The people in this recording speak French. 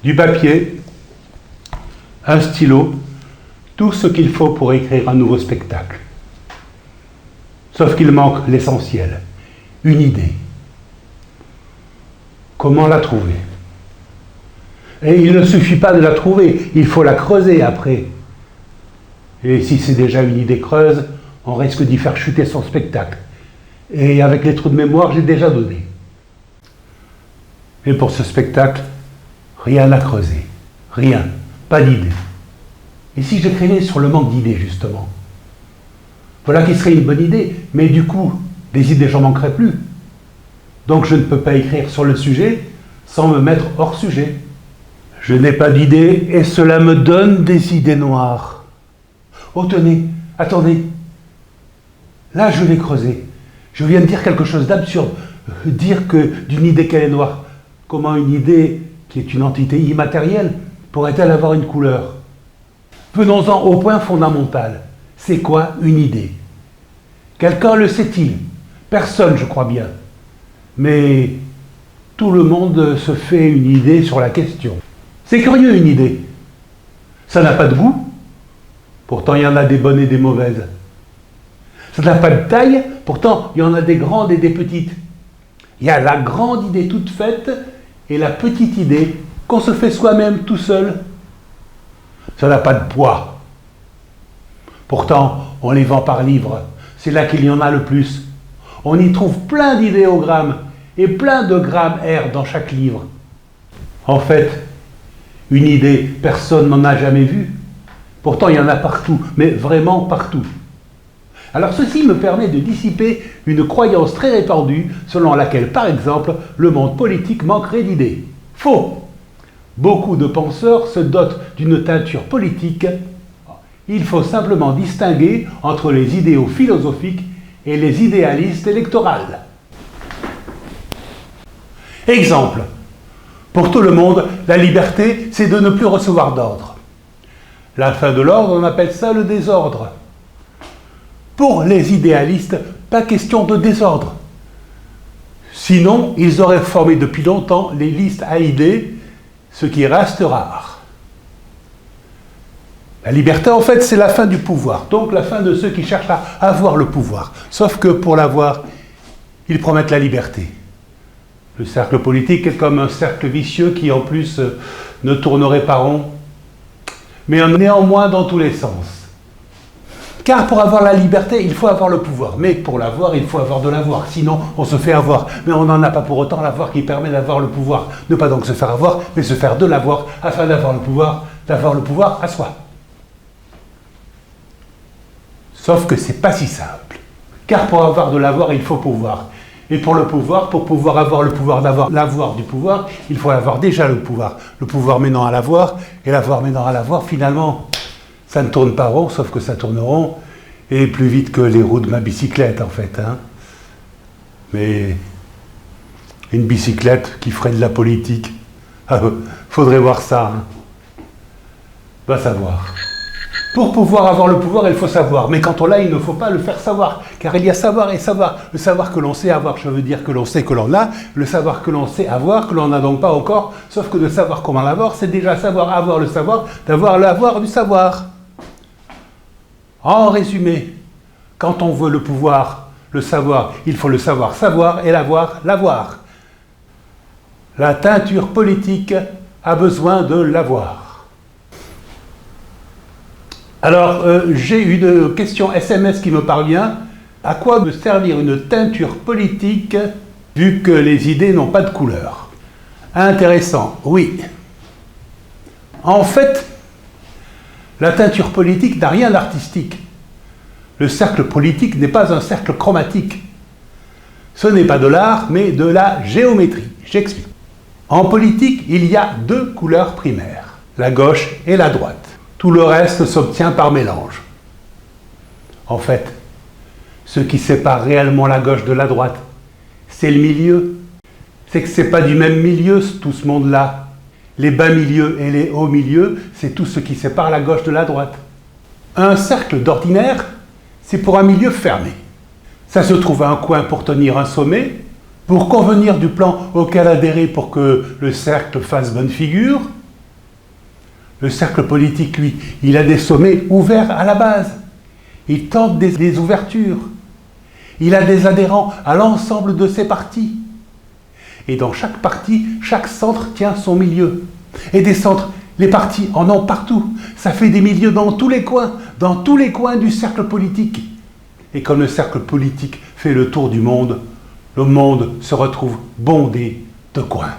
du papier, un stylo, tout ce qu'il faut pour écrire un nouveau spectacle. Sauf qu'il manque l'essentiel, une idée. Comment la trouver? Et il ne suffit pas de la trouver, il faut la creuser après. Et si c'est déjà une idée creuse, on risque d'y faire chuter son spectacle. Et avec les trous de mémoire, j'ai déjà donné. Et pour ce spectacle, rien à creuser. Rien. Pas d'idée. Et si j'écrivais sur le manque d'idées, justement? Voilà qui serait une bonne idée, mais du coup, des idées, j'en manquerai plus. Donc je ne peux pas écrire sur le sujet sans me mettre hors sujet. Je n'ai pas d'idées et cela me donne des idées noires. Oh tenez, attendez. Là, je vais creuser. Je viens de dire quelque chose d'absurde. Dire que d'une idée qu'elle est noire. Comment une idée, qui est une entité immatérielle, pourrait-elle avoir une couleur? Venons-en au point fondamental. C'est quoi une idée? Quelqu'un le sait-il? Personne, je crois bien. Mais tout le monde se fait une idée sur la question. C'est curieux, une idée. Ça n'a pas de goût. Pourtant, il y en a des bonnes et des mauvaises. Ça n'a pas de taille. Pourtant, il y en a des grandes et des petites. Il y a la grande idée toute faite et la petite idée qu'on se fait soi-même tout seul. Ça n'a pas de poids. Pourtant, on les vend par livre. C'est là qu'il y en a le plus. On y trouve plein d'idéogrammes et plein de grammes R dans chaque livre. En fait, une idée, personne n'en a jamais vu. Pourtant, il y en a partout, mais vraiment partout. Alors ceci me permet de dissiper une croyance très répandue selon laquelle, par exemple, le monde politique manquerait d'idées. Faux! Beaucoup de penseurs se dotent d'une teinture politique. Il faut simplement distinguer entre les idéaux philosophiques et les idéalistes électorales. Exemple. Pour tout le monde, la liberté, c'est de ne plus recevoir d'ordre. La fin de l'ordre, on appelle ça le désordre. Pour les idéalistes, pas question de désordre. Sinon, ils auraient formé depuis longtemps les listes à idées, ce qui reste rare. La liberté, en fait, c'est la fin du pouvoir, donc la fin de ceux qui cherchent à avoir le pouvoir. Sauf que pour l'avoir, ils promettent la liberté. Le cercle politique est comme un cercle vicieux qui, en plus, ne tournerait pas rond, mais néanmoins dans tous les sens. Car pour avoir la liberté, il faut avoir le pouvoir. Mais pour l'avoir, il faut avoir de l'avoir. Sinon, on se fait avoir. Mais on n'en a pas pour autant l'avoir qui permet d'avoir le pouvoir. Ne pas donc se faire avoir, mais se faire de l'avoir afin d'avoir le pouvoir à soi. Sauf que c'est pas si simple. Car pour avoir de l'avoir, il faut pouvoir. Et pour le pouvoir, pour pouvoir avoir le pouvoir d'avoir l'avoir du pouvoir, il faut avoir déjà le pouvoir. Le pouvoir menant à l'avoir, et l'avoir menant à l'avoir, finalement, ça ne tourne pas rond, sauf que ça tourne rond, et plus vite que les roues de ma bicyclette, en fait. Hein. Mais une bicyclette qui ferait de la politique, faudrait voir ça. Hein. Va savoir. Pour pouvoir avoir le pouvoir, il faut savoir. Mais quand on l'a, il ne faut pas le faire savoir. Car il y a savoir et savoir. Le savoir que l'on sait avoir, je veux dire que l'on sait que l'on a. Le savoir que l'on sait avoir, que l'on n'a donc pas encore. Sauf que de savoir comment l'avoir, c'est déjà savoir avoir le savoir, d'avoir l'avoir du savoir. En résumé, quand on veut le pouvoir, le savoir, il faut le savoir savoir et l'avoir l'avoir. La teinture politique a besoin de l'avoir. Alors, j'ai une question SMS qui me parvient. À quoi me servir une teinture politique vu que les idées n'ont pas de couleur? Intéressant, oui. En fait, la teinture politique n'a rien d'artistique. Le cercle politique n'est pas un cercle chromatique. Ce n'est pas de l'art, mais de la géométrie. J'explique. En politique, il y a deux couleurs primaires, la gauche et la droite. Tout le reste s'obtient par mélange. En fait, ce qui sépare réellement la gauche de la droite, c'est le milieu. C'est que ce n'est pas du même milieu, tout ce monde-là. Les bas milieux et les hauts milieux, c'est tout ce qui sépare la gauche de la droite. Un cercle d'ordinaire, c'est pour un milieu fermé. Ça se trouve à un coin pour tenir un sommet, pour convenir du plan auquel adhérer pour que le cercle fasse bonne figure, Le cercle politique, lui, il a des sommets ouverts à la base. Il tente des ouvertures. Il a des adhérents à l'ensemble de ses partis. Et dans chaque parti, chaque centre tient son milieu. Et des centres, les partis en ont partout. Ça fait des milieux dans tous les coins du cercle politique. Et comme le cercle politique fait le tour du monde, le monde se retrouve bondé de coins.